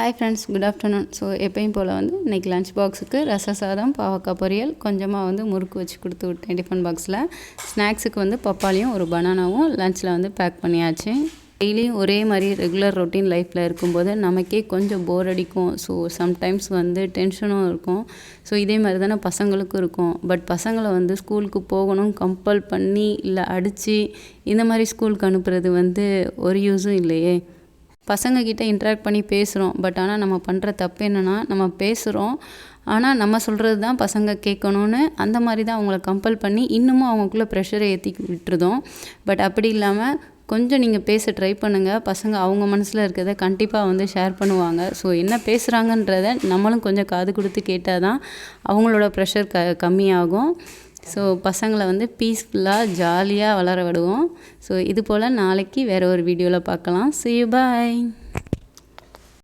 Hi friends, good afternoon. So எப்பயும் போல் இன்றைக்கி lunch பாக்ஸுக்கு ரச சாதம், பாவக்காய் பொரியல், கொஞ்சமாக முறுக்கு வச்சு கொடுத்து விட்டேன் டிஃபன் பாக்ஸில். ஸ்நாக்ஸுக்கு பப்பாளியும் ஒரு பனானாவும் லஞ்சில் பேக் பண்ணியாச்சு. டெய்லியும் ஒரே மாதிரி ரெகுலர் ரொட்டீன் லைஃப்பில் இருக்கும்போது நமக்கே கொஞ்சம் போர் அடிக்கும். ஸோ சம்டைம்ஸ் டென்ஷனும் இருக்கும். ஸோ இதே மாதிரி தானே பசங்களுக்கும் இருக்கும். பட் பசங்களை ஸ்கூலுக்கு போகணும் கம்பல் பண்ணி இல்லை அடித்து இந்த மாதிரி ஸ்கூலுக்கு அனுப்புறது ஒரு யூஸும் இல்லையே. பசங்கக்கிட்ட இன்ட்ராக்ட் பண்ணி பேசுகிறோம். பட் ஆனால் நம்ம பண்ணுற தப்பு என்னென்னா, நம்ம பேசுகிறோம் ஆனால் நம்ம சொல்கிறது தான் பசங்க கேட்கணுன்னு அந்த மாதிரி தான் அவங்கள கம்பல் பண்ணி இன்னமும் அவங்களுக்குள்ளே ப்ரெஷரை ஏற்றி விட்டுருதோம். பட் அப்படி இல்லாமல் கொஞ்சம் நீங்கள் பேச ட்ரை பண்ணுங்கள். பசங்க அவங்க மனசில் இருக்கிறத கண்டிப்பாக ஷேர் பண்ணுவாங்க. ஸோ என்ன பேசுகிறாங்கன்றத நம்மளும் கொஞ்சம் காது கொடுத்து கேட்டால் தான் அவங்களோட ப்ரெஷர் கம்மியாகும். ஸோ பசங்களை பீஸ்ஃபுல்லாக ஜாலியாக வளர விடுவோம். ஸோ இது போல் நாளைக்கு வேறு ஒரு வீடியோவில் பார்க்கலாம். See you, bye.